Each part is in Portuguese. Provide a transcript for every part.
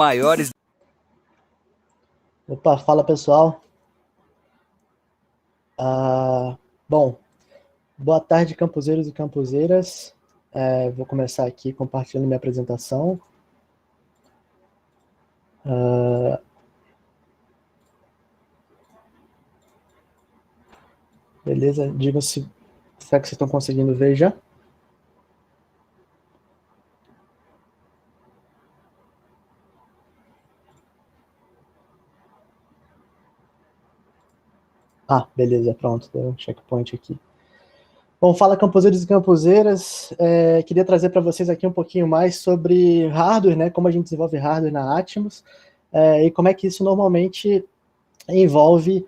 maiores. Opa, fala pessoal. Bom, boa tarde, campuseiros e campuseiras. Vou começar aqui compartilhando minha apresentação. Beleza? Digam se será que vocês estão conseguindo ver já? Beleza, pronto, deu um checkpoint aqui. Bom, fala campuseiros e campuseiras, queria trazer para vocês aqui um pouquinho mais sobre hardware, né, como a gente desenvolve hardware na Atmos, e como é que isso normalmente envolve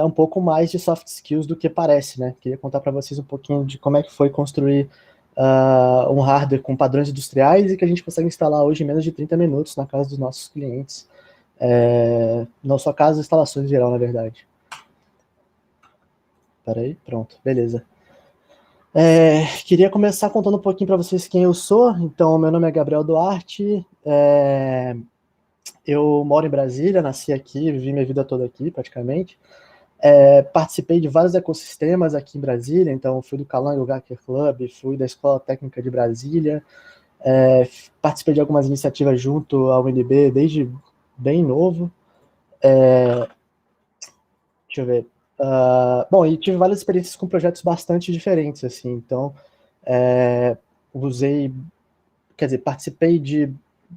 um pouco mais de soft skills do que parece, né? Queria contar para vocês um pouquinho de como é que foi construir um hardware com padrões industriais e que a gente consegue instalar hoje em menos de 30 minutos na casa dos nossos clientes. Não só casa, instalações em geral, na verdade. Peraí, pronto, beleza. Queria começar contando um pouquinho para vocês quem eu sou. Então, meu nome é Gabriel Duarte, eu moro em Brasília, nasci aqui, vivi minha vida toda aqui, praticamente. Participei de vários ecossistemas aqui em Brasília, então fui do Calango Hacker Club, fui da Escola Técnica de Brasília, participei de algumas iniciativas junto ao UNB desde bem novo. Deixa eu ver. Bom, e tive várias experiências com projetos bastante diferentes, assim, então participei de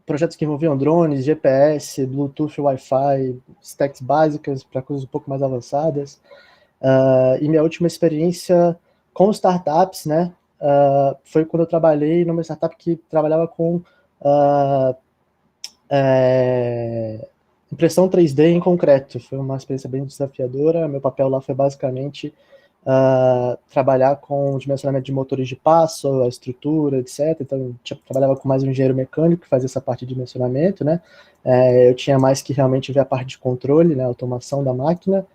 projetos que envolviam drones, GPS, Bluetooth, Wi-Fi, stacks básicas para coisas um pouco mais avançadas. E minha última experiência com startups, né, foi quando eu trabalhei numa startup que trabalhava com impressão 3D em concreto. Foi uma experiência bem desafiadora. Meu papel lá foi basicamente trabalhar com o dimensionamento de motores de passo, a estrutura, etc. Então, eu trabalhava com mais um engenheiro mecânico que fazia essa parte de dimensionamento, né? Eu tinha mais que realmente ver a parte de controle, né, automação da máquina,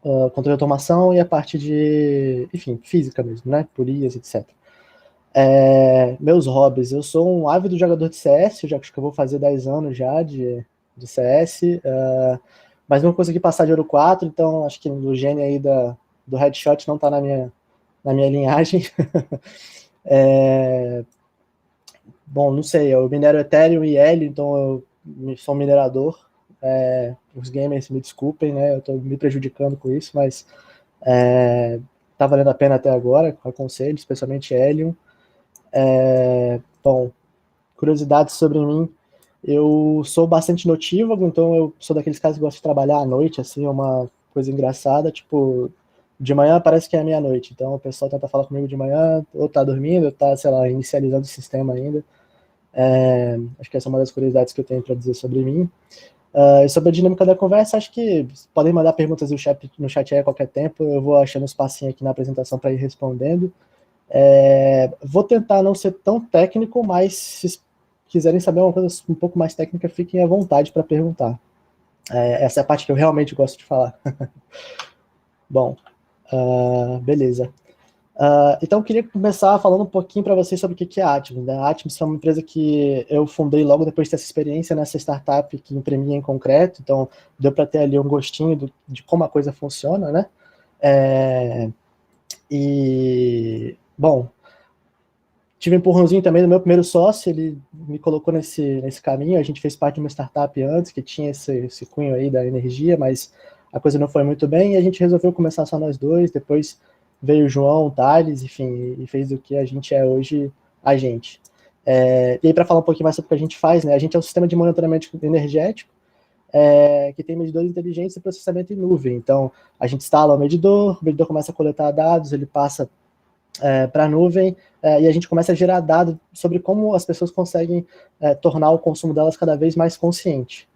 controle de automação e a parte de, enfim, física mesmo, né, polias, etc. Meus hobbies, eu sou um ávido jogador de CS, acho que eu vou fazer 10 anos já de CS, mas não consegui passar de Ouro 4, então acho que o gene aí do headshot não está na minha linhagem. Bom, não sei, eu minero Ethereum e Hélio, então eu sou um minerador. Os gamers me desculpem, né, eu estou me prejudicando com isso, mas tá valendo a pena até agora, aconselho, especialmente Helium. Bom, curiosidades sobre mim, eu sou bastante notívago, então eu sou daqueles caras que gostam de trabalhar à noite, assim, é uma coisa engraçada, tipo, de manhã parece que é meia-noite, então o pessoal tenta falar comigo de manhã, ou tá dormindo, ou tá, sei lá, inicializando o sistema ainda. Acho que essa é uma das curiosidades que eu tenho para dizer sobre mim. E sobre a dinâmica da conversa, acho que podem mandar perguntas no chat aí a qualquer tempo, eu vou achando um espacinho aqui na apresentação para ir respondendo. Vou tentar não ser tão técnico, mas se quiserem saber uma coisa um pouco mais técnica, fiquem à vontade para perguntar. Essa é a parte que eu realmente gosto de falar. Bom, beleza. Então, eu queria começar falando um pouquinho para vocês sobre o que é a Atmos, né? A Atmos é uma empresa que eu fundei logo depois de ter essa experiência nessa startup que imprimia em concreto, então deu para ter ali um gostinho de como a coisa funciona, né? Bom, tive um empurrãozinho também do meu primeiro sócio, ele me colocou nesse caminho, a gente fez parte de uma startup antes, que tinha esse cunho aí da energia, mas a coisa não foi muito bem, e a gente resolveu começar só nós dois, depois veio o João, o Thales, enfim, e fez o que a gente é hoje, a gente. E aí, para falar um pouquinho mais sobre o que a gente faz, né, a gente é um sistema de monitoramento energético, que tem medidores inteligentes e processamento em nuvem, então a gente instala o medidor começa a coletar dados, ele passa para a nuvem, e a gente começa a gerar dados sobre como as pessoas conseguem tornar o consumo delas cada vez mais consciente.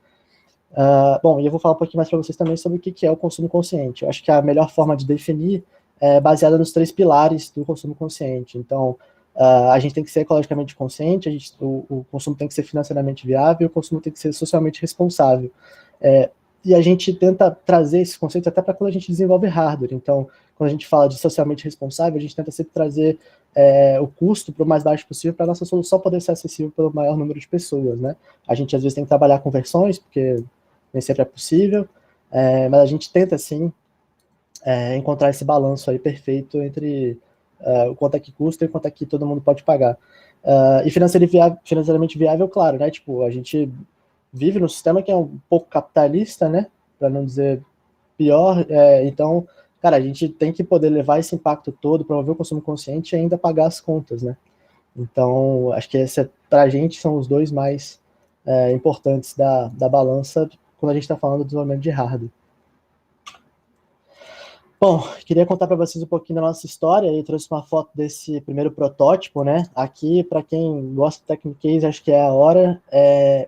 Bom, e eu vou falar um pouquinho mais para vocês também sobre o que é o consumo consciente. Eu acho que a melhor forma de definir é baseada nos 3 pilares do consumo consciente. Então, a gente tem que ser ecologicamente consciente, o consumo tem que ser financeiramente viável, o consumo tem que ser socialmente responsável. e a gente tenta trazer esses conceitos até para quando a gente desenvolve hardware. Então, quando a gente fala de socialmente responsável, a gente tenta sempre trazer o custo para o mais baixo possível para a nossa solução poder ser acessível pelo maior número de pessoas, né? A gente às vezes tem que trabalhar com versões, porque nem sempre é possível, mas a gente tenta, sim, encontrar esse balanço aí perfeito entre o quanto é que custa e o quanto é que todo mundo pode pagar. E financeiramente viável, claro, né? Tipo, a gente vive num sistema que é um pouco capitalista, né? Para não dizer pior. Então, cara, a gente tem que poder levar esse impacto todo, promover o consumo consciente e ainda pagar as contas, né? Então, acho que para a gente, são os dois mais importantes da balança quando a gente está falando do desenvolvimento de hardware. Bom, queria contar para vocês um pouquinho da nossa história. Eu trouxe uma foto desse primeiro protótipo, né? Aqui, para quem gosta do Technicase, acho que é a hora.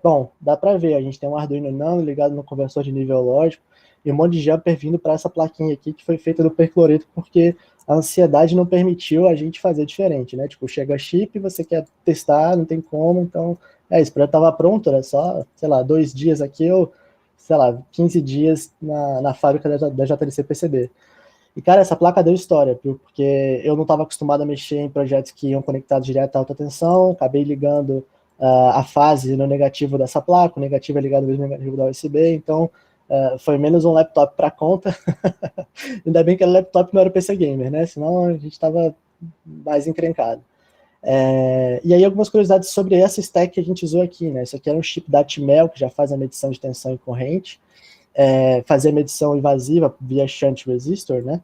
Bom, dá para ver, a gente tem um Arduino Nano ligado no conversor de nível lógico e um monte de jumper vindo para essa plaquinha aqui que foi feita do percloreto porque a ansiedade não permitiu a gente fazer diferente, né? Tipo, chega chip, você quer testar, não tem como, então isso. O projeto estava pronto, era só, sei lá, 2 dias aqui ou, sei lá, 15 dias na fábrica da JLC PCB. E, cara, essa placa deu história, viu? Porque eu não estava acostumado a mexer em projetos que iam conectados direto à alta tensão, acabei ligando a fase no negativo dessa placa, o negativo é ligado ao mesmo negativo da USB, então foi menos um laptop para conta. Ainda bem que aquele laptop não era PC Gamer, né? Senão a gente estava mais encrencado. E aí algumas curiosidades sobre essa stack que a gente usou aqui, né? Isso aqui era um chip da Atmel, que já faz a medição de tensão e corrente, fazer medição invasiva via shunt resistor, né?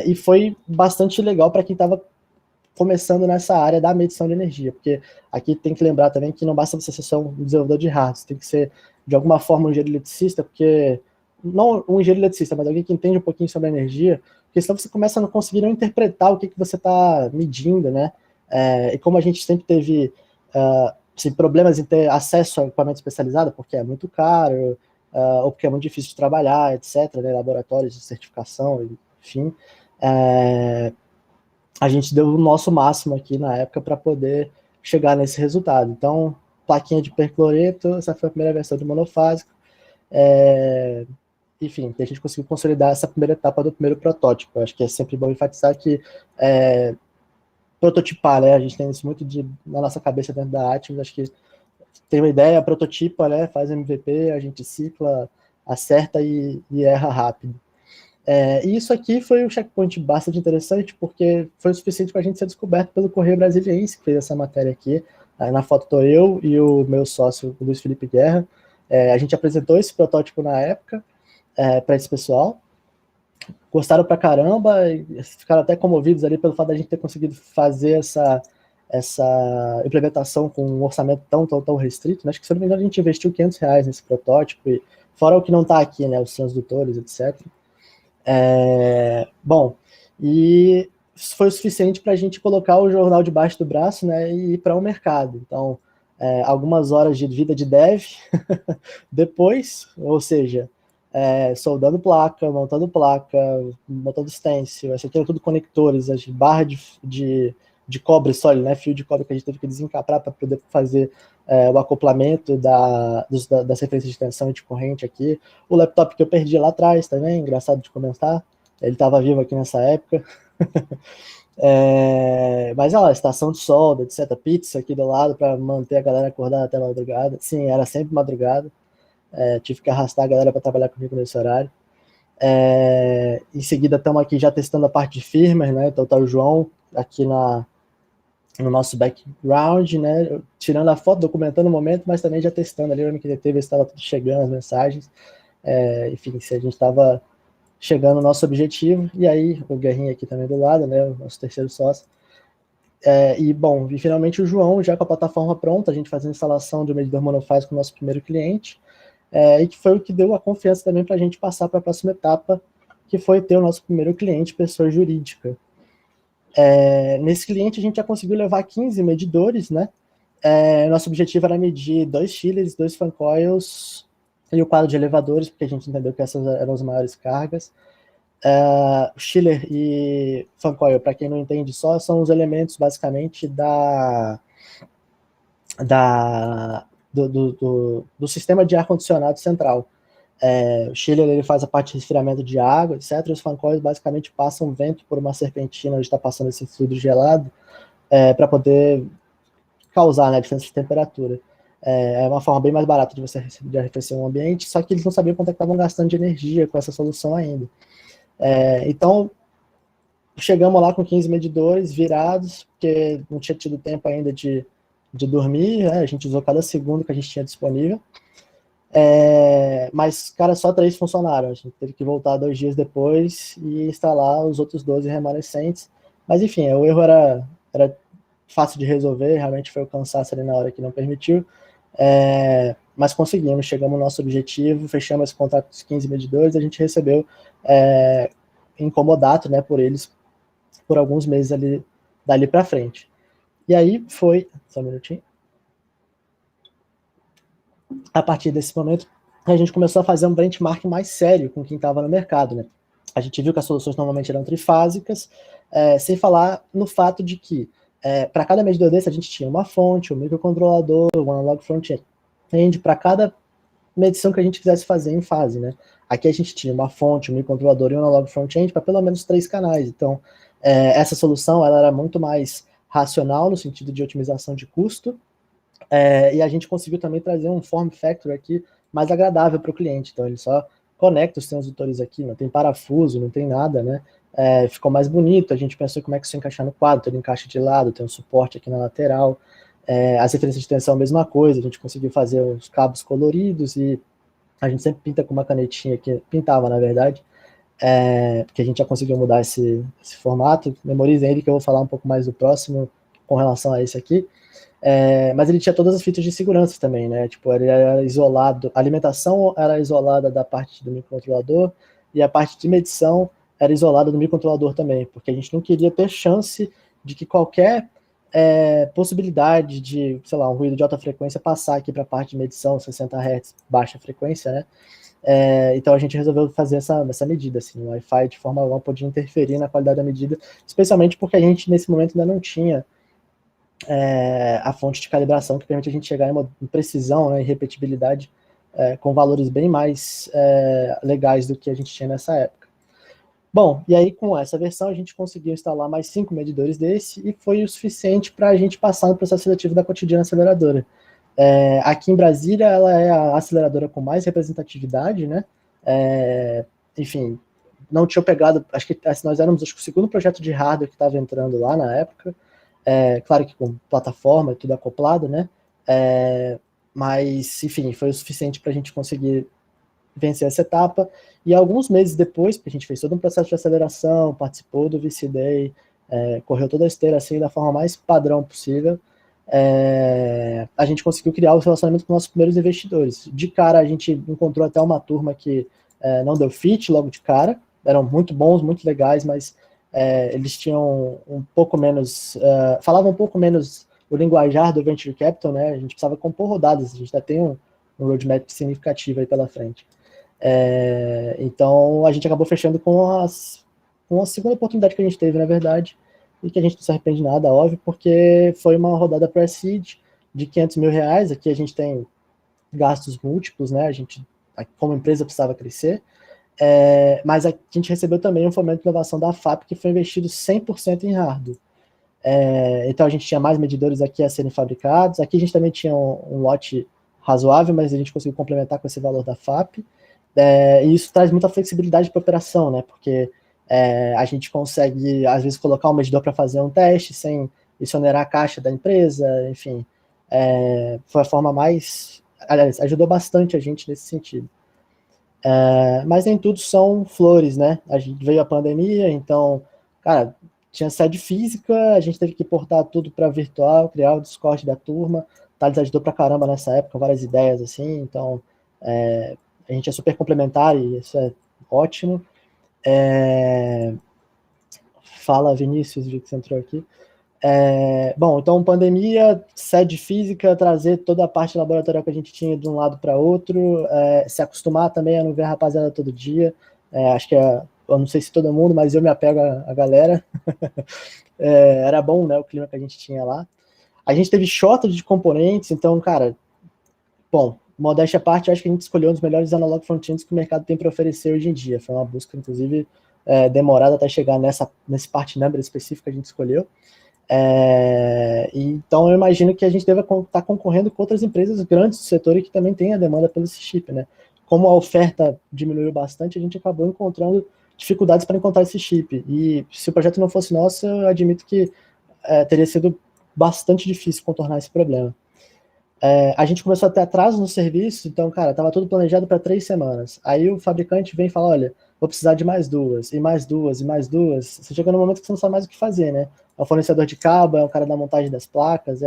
E foi bastante legal para quem estava começando nessa área da medição de energia, porque aqui tem que lembrar também que não basta você ser só um desenvolvedor de hardware, você tem que ser, de alguma forma, um engenheiro eletricista, porque não um engenheiro eletricista, mas alguém que entende um pouquinho sobre a energia, porque senão você começa a não conseguir não interpretar o que você está medindo, né? E como a gente sempre teve assim, problemas em ter acesso a equipamento especializado, porque é muito caro, ou porque é muito difícil de trabalhar, etc., né? Laboratórios de certificação, enfim, a gente deu o nosso máximo aqui na época para poder chegar nesse resultado. Então, plaquinha de percloreto, essa foi a primeira versão do monofásico. Enfim, a gente conseguiu consolidar essa primeira etapa do primeiro protótipo. Eu acho que é sempre bom enfatizar que prototipar, né? A gente tem isso muito na nossa cabeça dentro da Atmos. Acho que tem uma ideia, prototipa, né? Faz MVP, a gente cicla, acerta e erra rápido. E isso aqui foi um checkpoint bastante interessante, porque foi o suficiente para a gente ser descoberto pelo Correio Brasiliense, que fez essa matéria aqui. Aí na foto estou eu e o meu sócio, o Luiz Felipe Guerra. A gente apresentou esse protótipo na época para esse pessoal. Gostaram pra caramba, e ficaram até comovidos ali pelo fato da gente ter conseguido fazer essa implementação com um orçamento tão restrito, né? Acho que, se não me engano, a gente investiu R$500 nesse protótipo, e fora o que não está aqui, né? Os transdutores, etc. Bom, e isso foi o suficiente para a gente colocar o jornal debaixo do braço, né, e ir para o mercado. Então, algumas horas de vida de dev, depois, ou seja, soldando placa, montando stencil, esse aqui é tudo conectores, as barras de cobre sólido, né, fio de cobre que a gente teve que desencapar para poder fazer o acoplamento das referências de tensão e de corrente aqui. O laptop que eu perdi lá atrás também, engraçado de comentar, ele estava vivo aqui nessa época. Mas olha lá, estação de solda, etc. Pizza aqui do lado para manter a galera acordada até madrugada. Sim, era sempre madrugada. Tive que arrastar a galera para trabalhar comigo nesse horário. Em seguida, estamos aqui já testando a parte de firmware, né? Então tá o João aqui no nosso background, né? Tirando a foto, documentando o momento, mas também já testando ali o MQTT, ver se estava tudo chegando, as mensagens. Enfim, se a gente estava chegando no nosso objetivo. E aí, o Guerrinha aqui também do lado, né? O nosso terceiro sócio. Bom, e finalmente o João, já com a plataforma pronta, a gente fazendo a instalação de um medidor monofásico com o nosso primeiro cliente, e que foi o que deu a confiança também para a gente passar para a próxima etapa, que foi ter o nosso primeiro cliente, pessoa jurídica. Nesse cliente, a gente já conseguiu levar 15 medidores, né? Nosso objetivo era medir 2 chillers, 2 fan coils e o quadro de elevadores, porque a gente entendeu que essas eram as maiores cargas. Chiller e fan coil, para quem não entende só, são os elementos, basicamente, do sistema de ar-condicionado central. O chiller ele faz a parte de resfriamento de água, etc. Os fan coils basicamente passam vento por uma serpentina onde está passando esse fluido gelado para poder causar, né, diferença de temperatura. É uma forma bem mais barata de você de arrefecer um ambiente, só que eles não sabiam quanto é que estavam gastando de energia com essa solução ainda. Então, chegamos lá com 15 medidores virados, porque não tinha tido tempo ainda de dormir, né? A gente usou cada segundo que a gente tinha disponível. Mas, cara, só 3 funcionaram. A gente teve que voltar 2 dias depois e instalar os outros 12 remanescentes. Mas, enfim, o erro era fácil de resolver, realmente foi o cansaço ali na hora que não permitiu. Mas conseguimos, chegamos ao nosso objetivo, fechamos esse contrato dos 15 medidores, a gente recebeu incomodato, né, por eles por alguns meses ali, dali para frente. E aí foi, só um minutinho. A partir desse momento, a gente começou a fazer um benchmark mais sério com quem estava no mercado, né? A gente viu que as soluções normalmente eram trifásicas, sem falar no fato de que para cada medidor desse a gente tinha uma fonte, um microcontrolador, um analog front-end, para cada medição que a gente quisesse fazer em fase, né? Aqui a gente tinha uma fonte, um microcontrolador e um analog front-end para pelo menos 3 canais. Então, essa solução ela era muito mais racional no sentido de otimização de custo, e a gente conseguiu também trazer um form factor aqui mais agradável para o cliente. Então, ele só conecta os transdutores aqui, não tem parafuso, não tem nada, né? Ficou mais bonito, a gente pensou como é que isso encaixar no quadro, ele encaixa de lado, tem um suporte aqui na lateral, as referências de tensão, a mesma coisa, a gente conseguiu fazer os cabos coloridos e a gente sempre pinta com uma canetinha aqui, pintava na verdade, porque a gente já conseguiu mudar esse formato, memorizem ele que eu vou falar um pouco mais do próximo com relação a esse aqui. Mas ele tinha todas as fitas de segurança também, né? Tipo, ele era isolado, a alimentação era isolada da parte do microcontrolador e a parte de medição era isolada do microcontrolador também, porque a gente não queria ter chance de que qualquer possibilidade de, sei lá, um ruído de alta frequência passar aqui para a parte de medição, 60 Hz, baixa frequência, né? Então a gente resolveu fazer essa medida, assim, o Wi-Fi de forma alguma podia interferir na qualidade da medida, especialmente porque a gente nesse momento ainda não tinha a fonte de calibração que permite a gente chegar em precisão, né, e repetibilidade com valores bem mais legais do que a gente tinha nessa época. Bom, e aí com essa versão a gente conseguiu instalar mais 5 medidores desse e foi o suficiente para a gente passar no processo seletivo da Cotidiana Aceleradora. Aqui em Brasília ela é a aceleradora com mais representatividade, né? Enfim, não tinha pegado, acho que nós éramos o segundo projeto de hardware que estava entrando lá na época, claro que com plataforma e tudo acoplado, né? Mas, enfim, foi o suficiente para a gente conseguir vencer essa etapa. E alguns meses depois, porque a gente fez todo um processo de aceleração, participou do VC Day, correu toda a esteira assim da forma mais padrão possível, a gente conseguiu criar o relacionamento com nossos primeiros investidores. De cara, a gente encontrou até uma turma que não deu fit logo de cara, eram muito bons, muito legais, mas eles tinham um pouco menos, falavam um pouco menos o linguajar do Venture Capital, né? A gente precisava compor rodadas, a gente ainda tem um roadmap significativo aí pela frente. Então a gente acabou fechando com a segunda oportunidade que a gente teve, na verdade, e que a gente não se arrepende de nada, óbvio, porque foi uma rodada pre-seed de R$500 mil. Aqui a gente tem gastos múltiplos, né? A gente, como empresa, precisava crescer. Mas a gente recebeu também um fomento de inovação da FAP, que foi investido 100% em hardware. Então a gente tinha mais medidores aqui a serem fabricados. Aqui a gente também tinha um lote razoável, mas a gente conseguiu complementar com esse valor da FAP. E isso traz muita flexibilidade para a operação, né? Porque a gente consegue, às vezes, colocar um medidor para fazer um teste sem exonerar a caixa da empresa, enfim. Foi a forma mais... Aliás, ajudou bastante a gente nesse sentido. Mas nem tudo são flores, né? A gente veio a pandemia, então, cara, tinha sede física, a gente teve que portar tudo para virtual, criar o Discord da turma. Thales ajudou pra caramba nessa época, várias ideias assim, então a gente é super complementar e isso é ótimo. Fala, Vinícius, vi que você entrou aqui. Bom, então pandemia, sede física, trazer toda a parte laboratorial que a gente tinha de um lado para outro, se acostumar também a não ver a rapaziada todo dia. Acho que eu não sei se todo mundo, mas eu me apego à galera. Era bom, né, o clima que a gente tinha lá. A gente teve shortage de componentes, então, cara, bom, modéstia à parte, eu acho que a gente escolheu um dos melhores analog front-ends que o mercado tem para oferecer hoje em dia. Foi uma busca, inclusive, demorada até chegar nesse part number específico que a gente escolheu. Então eu imagino que a gente deva estar concorrendo com outras empresas grandes do setor e que também tem a demanda pelo esse chip, né? Como a oferta diminuiu bastante, a gente acabou encontrando dificuldades para encontrar esse chip. E se o projeto não fosse nosso, eu admito que teria sido bastante difícil contornar esse problema. A gente começou a ter atraso no serviço, então, cara, estava tudo planejado para 3 semanas. Aí o fabricante vem e fala, olha, vou precisar de mais duas, e mais duas, e mais duas. Você chega no momento que você não sabe mais o que fazer, né? É o fornecedor de cabo, é o cara da montagem das placas,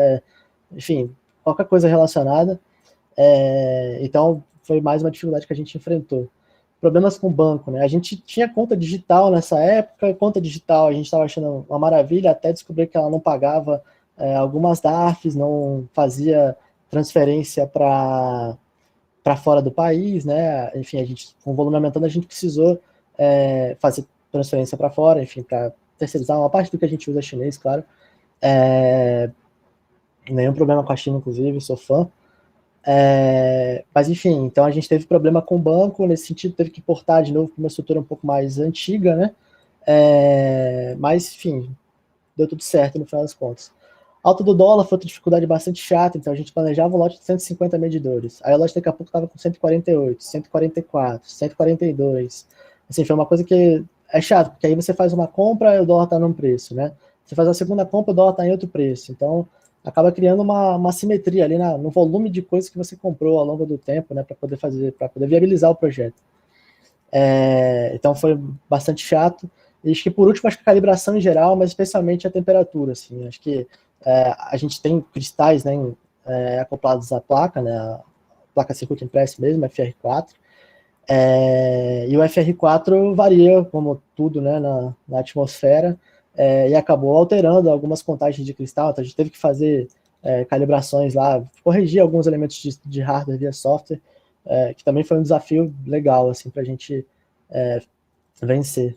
enfim, qualquer coisa relacionada. Então, foi mais uma dificuldade que a gente enfrentou. Problemas com o banco, né? A gente tinha conta digital nessa época, conta digital a gente estava achando uma maravilha, até descobrir que ela não pagava algumas DARFs, não fazia transferência para fora do país, né? Enfim, a gente, com o volume aumentando, a gente precisou fazer transferência para fora, enfim, para terceirizar uma parte do que a gente usa chinês, claro. Nenhum problema com a China, inclusive, sou fã. Mas enfim, então a gente teve problema com o banco, nesse sentido teve que portar de novo para uma estrutura um pouco mais antiga, né? Mas enfim, deu tudo certo no final das contas. Alta do dólar foi outra dificuldade bastante chata, então a gente planejava um lote de 150 medidores. Aí o lote daqui a pouco estava com 148, 144, 142. Assim, foi uma coisa que é chato, porque aí você faz uma compra e o dólar está num preço, né? Você faz a segunda compra, o dólar está em outro preço. Então, acaba criando uma simetria ali no volume de coisas que você comprou ao longo do tempo, né? Para poder viabilizar o projeto. Então foi bastante chato. E acho que por último, acho que a calibração em geral, mas especialmente a temperatura, assim. Acho que a gente tem cristais, né, acoplados à placa, né, a placa Circuit Impress mesmo, FR4, e o FR4 varia, como tudo, né, na atmosfera, e acabou alterando algumas contagens de cristal, então a gente teve que fazer calibrações lá, corrigir alguns elementos de hardware via software, que também foi um desafio legal, assim, para a gente vencer.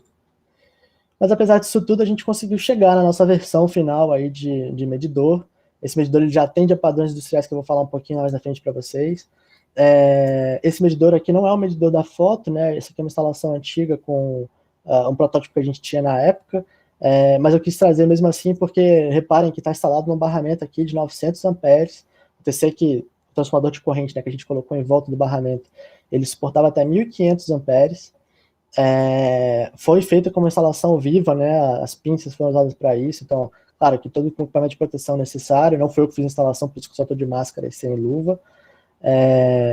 Mas apesar disso tudo, a gente conseguiu chegar na nossa versão final aí de medidor. Esse medidor ele já atende a padrões industriais que eu vou falar um pouquinho mais na frente para vocês. Esse medidor aqui não é um medidor da foto, né? Essa aqui é uma instalação antiga com um protótipo que a gente tinha na época, mas eu quis trazer mesmo assim porque reparem que está instalado num barramento aqui de 900 amperes. O TC que o transformador de corrente, né, que a gente colocou em volta do barramento, ele suportava até 1.500 amperes. Foi feita como instalação viva, né? As pinças foram usadas para isso, então, claro que todo o equipamento de proteção necessário, não foi eu que fiz a instalação, por isso que eu só estou de máscara e sem luva,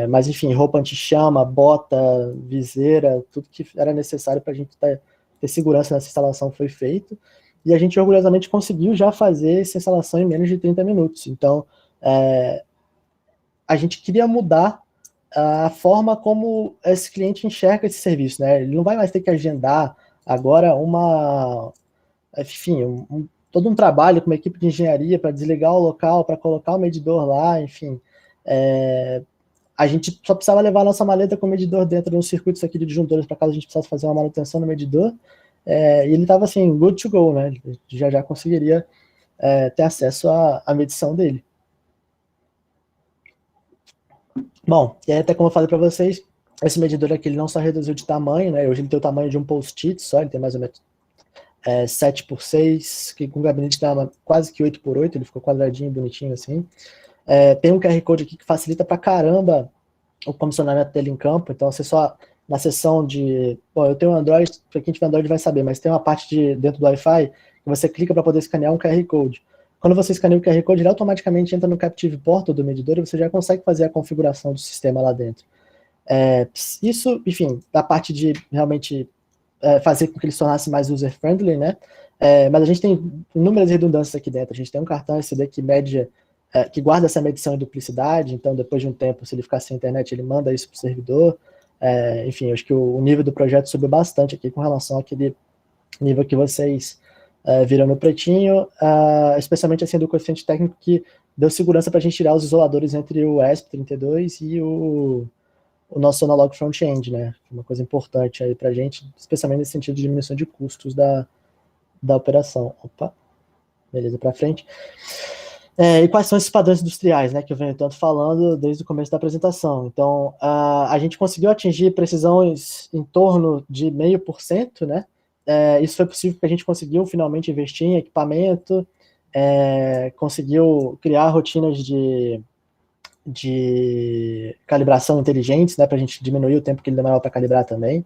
mas enfim, roupa anti-chama, bota, viseira, tudo que era necessário para a gente ter segurança nessa instalação foi feito, e a gente orgulhosamente conseguiu já fazer essa instalação em menos de 30 minutos, então a gente queria mudar a forma como esse cliente enxerga esse serviço, né? Ele não vai mais ter que agendar agora enfim, todo um trabalho com uma equipe de engenharia para desligar o local, para colocar o medidor lá, enfim. A gente só precisava levar a nossa maleta com o medidor dentro de um circuito aqui de disjuntores para caso a gente precisasse fazer uma manutenção no medidor, e ele estava assim, good to go, né? Já conseguiria ter acesso à medição dele. Bom, e aí até como eu falei para vocês, esse medidor aqui ele não só reduziu de tamanho, né? Hoje ele tem o tamanho de um post-it só, ele tem mais ou menos 7x6, que com gabinete dá quase que 8x8, ele ficou quadradinho, bonitinho assim. Tem um QR Code aqui que facilita pra caramba o comissionamento dele em campo, então você só, na seção de... Bom, eu tenho um Android, para quem tiver Android vai saber, mas tem uma parte dentro do Wi-Fi que você clica para poder escanear um QR Code. Quando você escaneia o QR Code, ele automaticamente entra no Captive Portal do medidor e você já consegue fazer a configuração do sistema lá dentro. Isso, enfim, da parte de realmente fazer com que ele se tornasse mais user-friendly, né? Mas a gente tem inúmeras redundâncias aqui dentro. A gente tem um cartão SD que mede, que guarda essa medição em duplicidade, então depois de um tempo, se ele ficar sem internet, ele manda isso para o servidor. Enfim, acho que o nível do projeto subiu bastante aqui com relação àquele nível que vocês viram no pretinho, especialmente assim do coeficiente técnico que deu segurança para a gente tirar os isoladores entre o ESP32 e o nosso analog front-end, né? Uma coisa importante aí para a gente, especialmente nesse sentido de diminuição de custos da operação. Opa, beleza, para frente. E quais são esses padrões industriais, né, que eu venho tanto falando desde o começo da apresentação? Então, a gente conseguiu atingir precisões em torno de 0,5%, né? Isso foi possível porque a gente conseguiu finalmente investir em equipamento, conseguiu criar rotinas de calibração inteligentes, né, para a gente diminuir o tempo que ele demorava para calibrar também.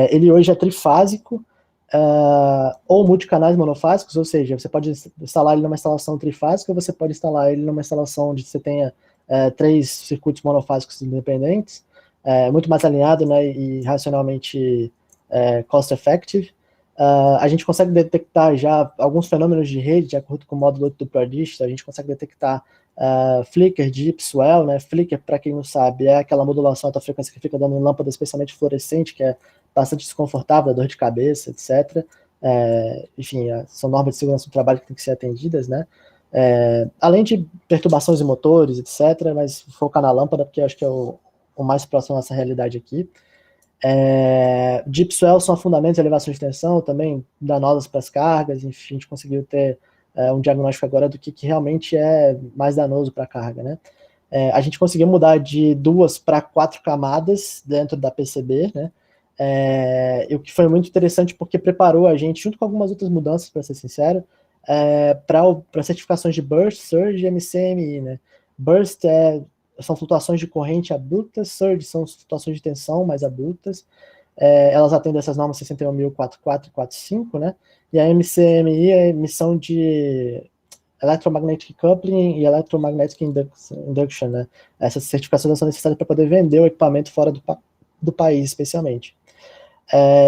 Ele hoje é trifásico, ou multicanais monofásicos, ou seja, você pode instalar ele numa instalação trifásica, ou você pode instalar ele numa instalação onde você tenha 3 circuitos monofásicos independentes, muito mais alinhado, né, e racionalmente cost effective. A gente consegue detectar já alguns fenômenos de rede, de acordo com o módulo do Prodigy, a gente consegue detectar flicker de swell, né? Flicker, para quem não sabe, é aquela modulação alta frequência que fica dando em lâmpada especialmente fluorescente, que é bastante desconfortável, dor de cabeça, etc. Enfim, são normas de segurança do trabalho que têm que ser atendidas, né? Além de perturbações de motores, etc., mas focar na lâmpada, porque eu acho que é o mais próximo à nossa realidade aqui. Deep swell são fundamentos de elevação de tensão, também danosas para as cargas, enfim, a gente conseguiu ter um diagnóstico agora do que realmente é mais danoso para a carga, né? A gente conseguiu mudar de 2 para 4 camadas dentro da PCB, né? O que foi muito interessante porque preparou a gente, junto com algumas outras mudanças, para ser sincero, para certificações de Burst, Surge e MCMI, né? Burst são flutuações de corrente abruptas, Surge são flutuações de tensão mais abruptas, elas atendem essas normas 61044 e 45, né? E a MCMI é emissão de Electromagnetic Coupling e Electromagnetic Induction, né? Essas certificações são necessárias para poder vender o equipamento fora do país, especialmente.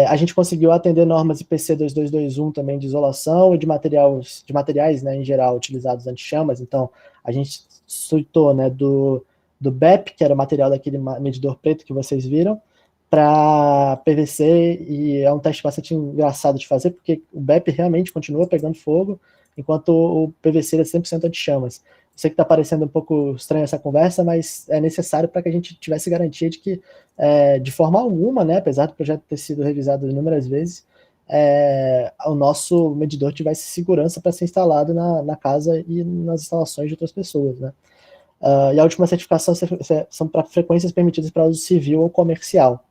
A gente conseguiu atender normas IPC 2221 também de isolação e de materiais, né, em geral, utilizados anti-chamas. Então, a gente citou, né, do BEP, que era o material daquele medidor preto que vocês viram, para PVC, e é um teste bastante engraçado de fazer, porque o BEP realmente continua pegando fogo, enquanto o PVC é 100% anti-chamas. Eu sei que está parecendo um pouco estranha essa conversa, mas é necessário para que a gente tivesse garantia de que, de forma alguma, né, apesar do projeto ter sido revisado inúmeras vezes, o nosso medidor tivesse segurança para ser instalado na casa e nas instalações de outras pessoas, né? E a última certificação são para frequências permitidas para uso civil ou comercial.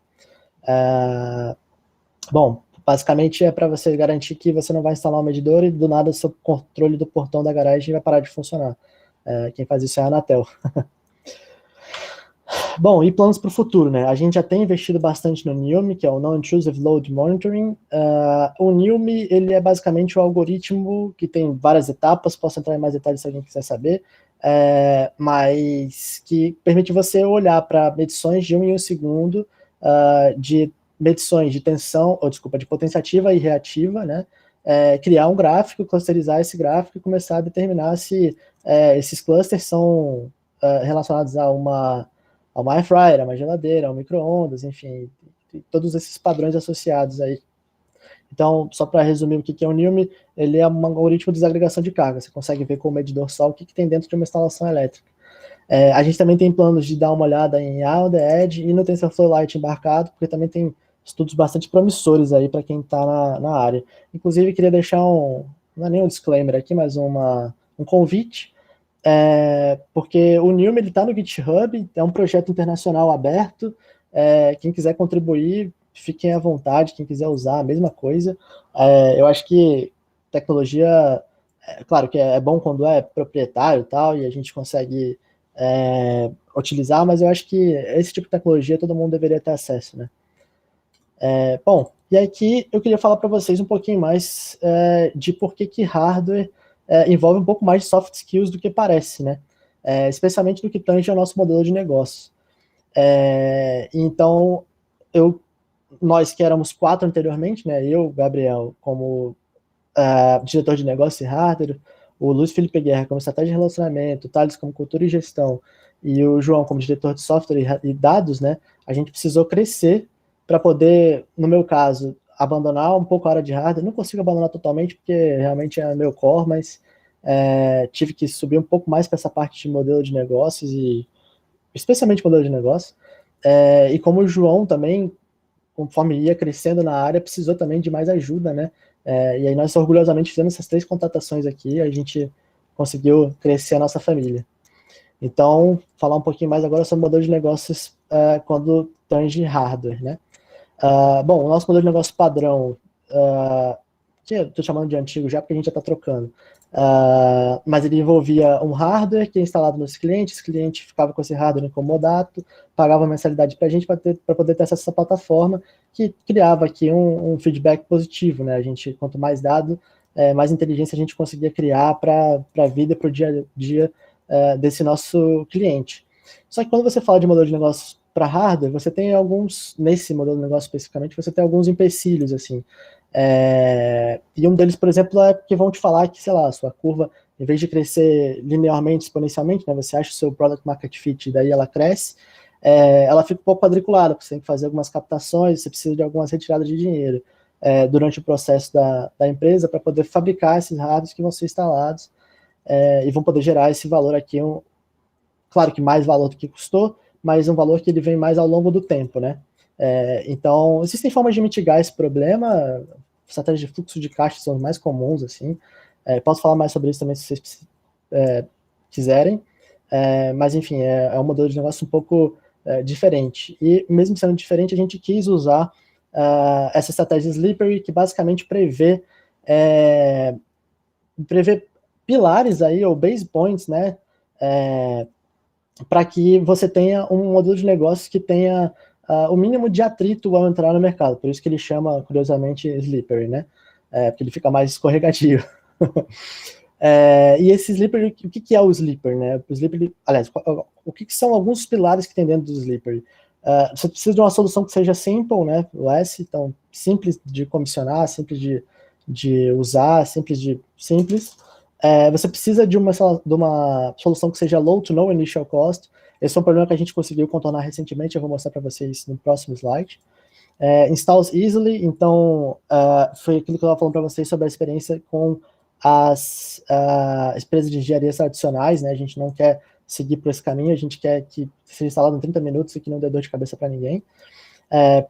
Bom, basicamente é para você garantir que você não vai instalar um medidor e do nada o seu controle do portão da garagem vai parar de funcionar. Quem faz isso é a Anatel. Bom, e planos para o futuro, né? A gente já tem investido bastante no NILM, que é o Non-Intrusive Load Monitoring. O NILM, ele é basicamente o algoritmo que tem várias etapas, posso entrar em mais detalhes se alguém quiser saber, mas que permite você olhar para medições de 1 em 1 segundo, de medições de tensão, de potência ativa e reativa, né? Criar um gráfico, clusterizar esse gráfico e começar a determinar se esses clusters são relacionados a uma air fryer, a uma geladeira, a um micro-ondas, enfim, todos esses padrões associados aí. Então, só para resumir o que é o NILM, ele é um algoritmo de desagregação de carga. Você consegue ver com o medidor só o que tem dentro de uma instalação elétrica. A gente também tem planos de dar uma olhada em On the Edge e no TensorFlow Lite embarcado, porque também tem estudos bastante promissores aí para quem está na área. Inclusive, queria deixar não é nem um disclaimer aqui, mas um convite, porque o NILM está no GitHub, é um projeto internacional aberto, quem quiser contribuir, fiquem à vontade, quem quiser usar, a mesma coisa. Eu acho que tecnologia, claro que é bom quando é proprietário e tal, e a gente consegue utilizar, mas eu acho que esse tipo de tecnologia todo mundo deveria ter acesso, né? Bom, e aqui eu queria falar para vocês um pouquinho mais de por que hardware envolve um pouco mais de soft skills do que parece, né? Especialmente no que tange ao nosso modelo de negócio. Então, nós que éramos 4 anteriormente, né? Eu, Gabriel, como diretor de negócio e hardware, o Luiz Felipe Guerra como estratégia de relacionamento, o Thales como cultura e gestão, e o João como diretor de software e dados, né? A gente precisou crescer para poder, no meu caso, abandonar um pouco a área de hardware. Não consigo abandonar totalmente, porque realmente é meu core, mas tive que subir um pouco mais para essa parte de modelo de negócios, e especialmente modelo de negócio. E como o João também, conforme ia crescendo na área, precisou também de mais ajuda, né? E aí nós orgulhosamente fizemos essas 3 contratações aqui. A gente conseguiu crescer a nossa família. Então, falar um pouquinho mais agora sobre o modelo de negócios quando tange hardware, né? Bom, o nosso modelo de negócio padrão, que eu estou chamando de antigo já porque a gente já está trocando, mas ele envolvia um hardware que é instalado nos clientes, o cliente ficava com esse hardware incomodado, pagava uma mensalidade para a gente para poder ter acesso a essa plataforma, que criava aqui um feedback positivo, né? A gente, quanto mais dado, mais inteligência a gente conseguia criar para a vida, para o dia a dia desse nosso cliente. Só que quando você fala de modelo de negócio para hardware, você tem alguns, nesse modelo de negócio especificamente, você tem alguns empecilhos, assim. E um deles, por exemplo, é que vão te falar que, sei lá, a sua curva, em vez de crescer linearmente, exponencialmente, né, você acha o seu product market fit e daí ela cresce, ela fica um pouco quadriculada, porque você tem que fazer algumas captações, você precisa de algumas retiradas de dinheiro durante o processo da empresa para poder fabricar esses hardwares que vão ser instalados e vão poder gerar esse valor aqui, claro que mais valor do que custou, mas um valor que ele vem mais ao longo do tempo, né? Então, existem formas de mitigar esse problema, estratégias de fluxo de caixa são as mais comuns, assim. Posso falar mais sobre isso também se vocês quiserem, mas enfim, é um modelo de negócio um pouco diferente. E mesmo sendo diferente, a gente quis usar essa estratégia Slippery, que basicamente prevê pilares aí, ou base points, né, para que você tenha um modelo de negócio que tenha o mínimo de atrito ao entrar no mercado. Por isso que ele chama, curiosamente, Slippery, né? Porque ele fica mais escorregadio. E esse Slippery, o que é o Slippery, né? O Slippery, aliás, o que são alguns pilares que tem dentro do Slippery? Você precisa de uma solução que seja simple, né? Less, então simples de comissionar, simples de usar, simples. Você precisa de uma solução que seja low to no initial cost. Esse é um problema que a gente conseguiu contornar recentemente, eu vou mostrar para vocês no próximo slide. Installs easily, então foi aquilo que eu estava falando para vocês sobre a experiência com as empresas de engenharia tradicionais, né? A gente não quer seguir por esse caminho, a gente quer que seja instalado em 30 minutos e que não dê dor de cabeça para ninguém.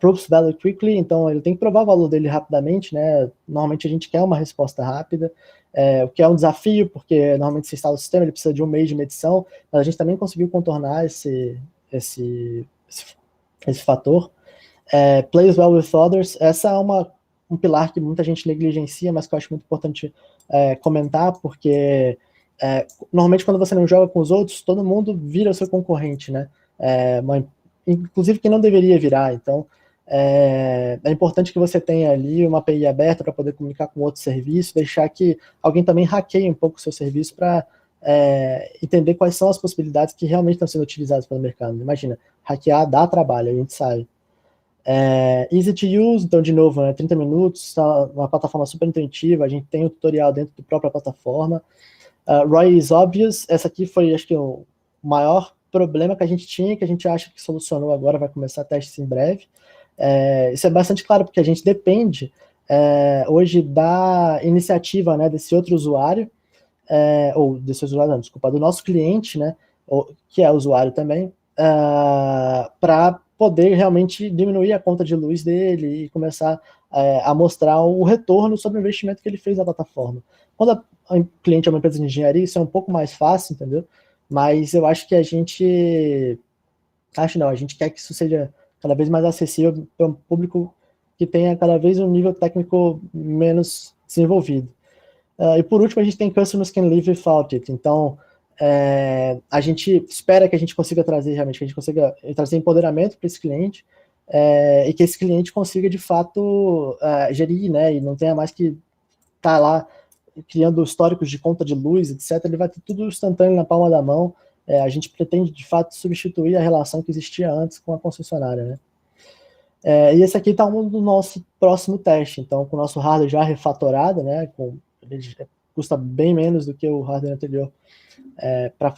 Proves value quickly, então ele tem que provar o valor dele rapidamente, né? Normalmente a gente quer uma resposta rápida, o que é um desafio, porque normalmente você instala o sistema, ele precisa de um mês de medição, mas a gente também conseguiu contornar esse fator. Plays well with others, essa é um pilar que muita gente negligencia, mas que eu acho muito importante comentar, porque normalmente quando você não joga com os outros, todo mundo vira o seu concorrente, né? Inclusive quem não deveria virar. Então, é importante que você tenha ali uma API aberta para poder comunicar com outro serviço, deixar que alguém também hackeie um pouco o seu serviço para entender quais são as possibilidades que realmente estão sendo utilizadas pelo mercado. Imagina, hackear dá trabalho, a gente sabe. Easy to use, então, de novo, 30 minutos, uma plataforma super intuitiva, a gente tem um tutorial dentro da própria plataforma. ROI is obvious, essa aqui foi, acho que, o maior problema que a gente tinha, que a gente acha que solucionou agora, vai começar testes em breve. Isso é bastante claro, porque a gente depende hoje da iniciativa, né, desse outro usuário, ou desse usuário, não, desculpa, do nosso cliente, né, que é usuário também, para poder realmente diminuir a conta de luz dele e começar a mostrar o retorno sobre o investimento que ele fez na plataforma. Quando o cliente é uma empresa de engenharia, isso é um pouco mais fácil, entendeu? Mas eu acho que a gente quer que isso seja cada vez mais acessível para um público que tenha cada vez um nível técnico menos desenvolvido. E por último, a gente tem Customers Can Live Without It. Então, a gente espera que a gente consiga trazer realmente, que a gente consiga trazer empoderamento para esse cliente, e que esse cliente consiga, de fato, gerir, né, e não tenha mais que estar lá criando históricos de conta de luz, etc. Ele vai ter tudo instantâneo na palma da mão. A gente pretende, de fato, substituir a relação que existia antes com a concessionária, né? E esse aqui está um do nosso próximo teste. Então, com o nosso hardware já refatorado, né, ele custa bem menos do que o hardware anterior para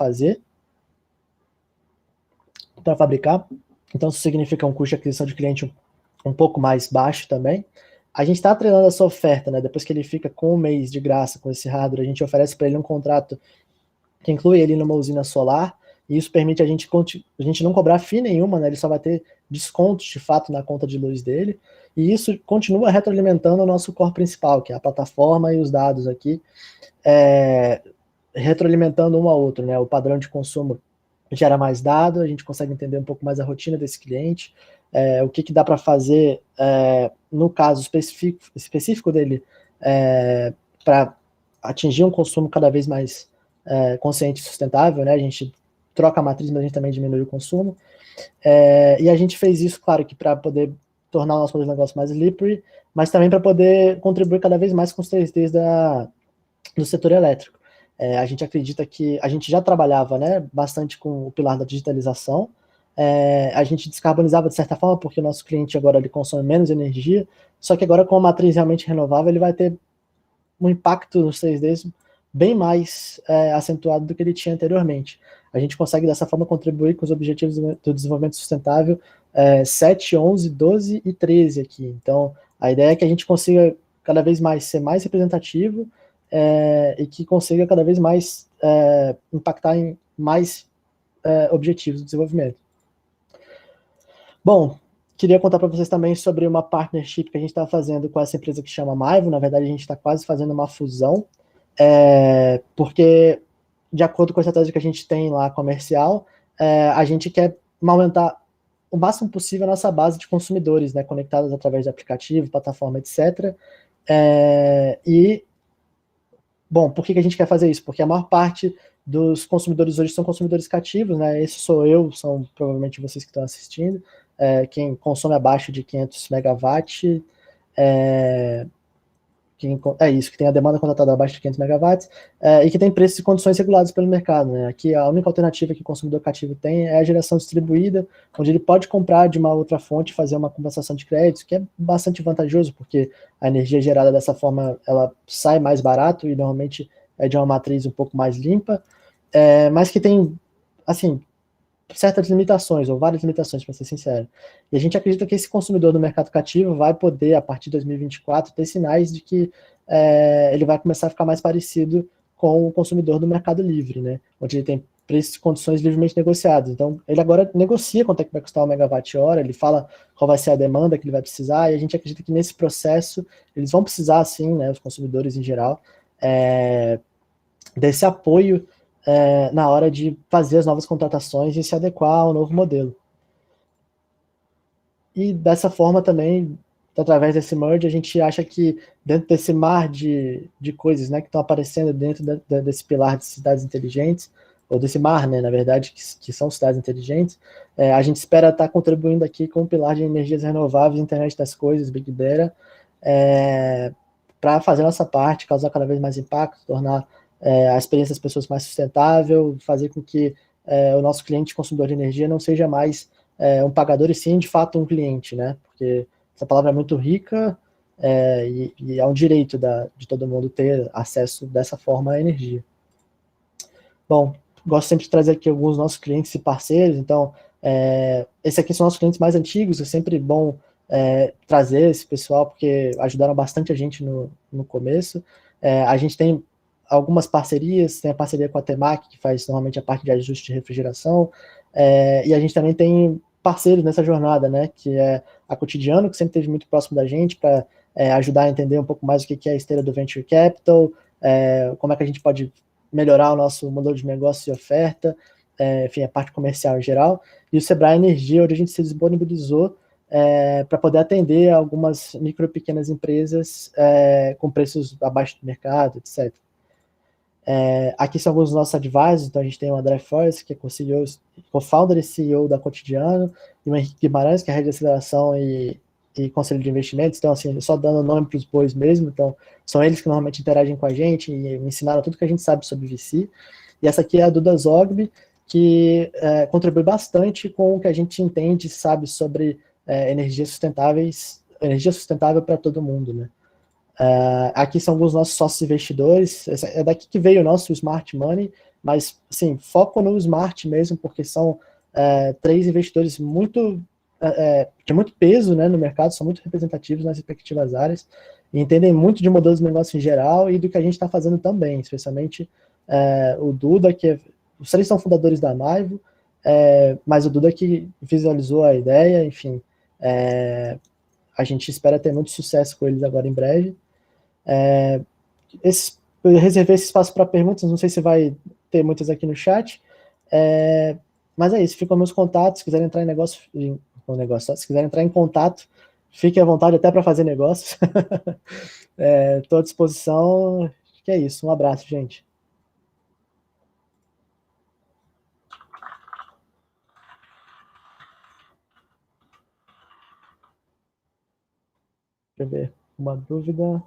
fabricar. Então, isso significa um custo de aquisição de cliente um pouco mais baixo também. A gente está treinando essa oferta, né? Depois que ele fica com um mês de graça com esse hardware, a gente oferece para ele um contrato que inclui ele numa usina solar, e isso permite a gente não cobrar FII nenhuma, né? Ele só vai ter descontos de fato na conta de luz dele, e isso continua retroalimentando o nosso core principal, que é a plataforma e os dados aqui. retroalimentando um ao outro, né? O padrão de consumo gera mais dado, a gente consegue entender um pouco mais a rotina desse cliente, o que dá para fazer, no caso específico dele, para atingir um consumo cada vez mais consciente e sustentável, né? A gente troca a matriz, mas a gente também diminui o consumo. E a gente fez isso, claro, que para poder tornar o nosso modelo de negócio mais slippery, mas também para poder contribuir cada vez mais com os 3Ds do setor elétrico. A gente acredita que a gente já trabalhava, né, bastante com o pilar da digitalização. A gente descarbonizava de certa forma, porque o nosso cliente agora ele consome menos energia, só que agora com a matriz realmente renovável, ele vai ter um impacto nos 3Ds bem mais acentuado do que ele tinha anteriormente. A gente consegue dessa forma contribuir com os objetivos do desenvolvimento sustentável 7, 11, 12 e 13 aqui. Então, a ideia é que a gente consiga cada vez mais ser mais representativo e que consiga cada vez mais impactar em mais objetivos do desenvolvimento. Bom, queria contar para vocês também sobre uma partnership que a gente está fazendo com essa empresa que chama Maivo. Na verdade, a gente está quase fazendo uma fusão, porque, de acordo com a estratégia que a gente tem lá comercial, a gente quer aumentar o máximo possível a nossa base de consumidores, né, conectados através de aplicativo, plataforma, etc. Bom, por que a gente quer fazer isso? Porque a maior parte dos consumidores hoje são consumidores cativos, né? Esse sou eu, são provavelmente vocês que estão assistindo. Quem consome abaixo de 500 megawatts, que tem a demanda contratada abaixo de 500 megawatts, e que tem preços e condições regulados pelo mercado, né? Aqui a única alternativa que o consumidor cativo tem é a geração distribuída, onde ele pode comprar de uma outra fonte e fazer uma compensação de créditos, que é bastante vantajoso, porque a energia gerada dessa forma, ela sai mais barato e normalmente é de uma matriz um pouco mais limpa, mas que tem, assim, certas limitações, ou várias limitações, para ser sincero. E a gente acredita que esse consumidor do mercado cativo vai poder, a partir de 2024, ter sinais de que ele vai começar a ficar mais parecido com o consumidor do mercado livre, né? Onde ele tem preços e condições livremente negociados. Então, ele agora negocia quanto é que vai custar o megawatt-hora, ele fala qual vai ser a demanda que ele vai precisar, e a gente acredita que nesse processo eles vão precisar, sim, né, os consumidores em geral, desse apoio na hora de fazer as novas contratações e se adequar ao novo modelo. E dessa forma também, através desse merge, a gente acha que dentro desse mar de coisas, né, que estão aparecendo dentro desse pilar de cidades inteligentes, ou desse mar, né, na verdade, que são cidades inteligentes, a gente espera estar contribuindo aqui com o pilar de energias renováveis, internet das coisas, Big Data, para fazer nossa parte, causar cada vez mais impacto, tornar a experiência das pessoas mais sustentável, fazer com que o nosso cliente consumidor de energia não seja mais um pagador e sim, de fato, um cliente, né? Porque essa palavra é muito rica e é um direito de todo mundo ter acesso dessa forma à energia. Bom, gosto sempre de trazer aqui alguns nossos clientes e parceiros, então, esses aqui são nossos clientes mais antigos, é sempre bom trazer esse pessoal, porque ajudaram bastante a gente no começo. A gente tem algumas parcerias, tem a parceria com a Temac, que faz normalmente a parte de ajuste de refrigeração, e a gente também tem parceiros nessa jornada, né, que é a Cotidiano, que sempre esteve muito próximo da gente, para ajudar a entender um pouco mais o que é a esteira do Venture Capital, como é que a gente pode melhorar o nosso modelo de negócio e oferta, enfim, a parte comercial em geral, e o Sebrae Energia, onde a gente se disponibilizou para poder atender algumas micro e pequenas empresas com preços abaixo do mercado, etc. Aqui são alguns dos nossos advisors, então a gente tem o André Forrest, que é co-founder e CEO da Cotidiano, e o Henrique Guimarães, que é rede de aceleração e conselho de investimentos, então assim, só dando nome para os bois mesmo, então são eles que normalmente interagem com a gente e me ensinaram tudo que a gente sabe sobre VC. E essa aqui é a Duda Zogby, que contribui bastante com o que a gente entende e sabe sobre energias sustentáveis, energia sustentável para todo mundo, né? Aqui são alguns nossos sócios investidores, é daqui que veio o nosso Smart Money, mas, assim, foco no Smart mesmo, porque são três investidores de muito peso, né, no mercado, são muito representativos nas respectivas áreas, e entendem muito de modelos de negócio em geral e do que a gente está fazendo também, especialmente o Duda, os três são fundadores da Maivo, mas o Duda que visualizou a ideia, enfim, a gente espera ter muito sucesso com eles agora em breve. Esses eu reservei esse espaço para perguntas, não sei se vai ter muitas aqui no chat. Mas é isso, ficam meus contatos, se quiserem entrar em se quiserem entrar em contato, fiquem à vontade até para fazer negócios. Estou à disposição. Que é isso, um abraço, gente. Deixa eu ver, uma dúvida.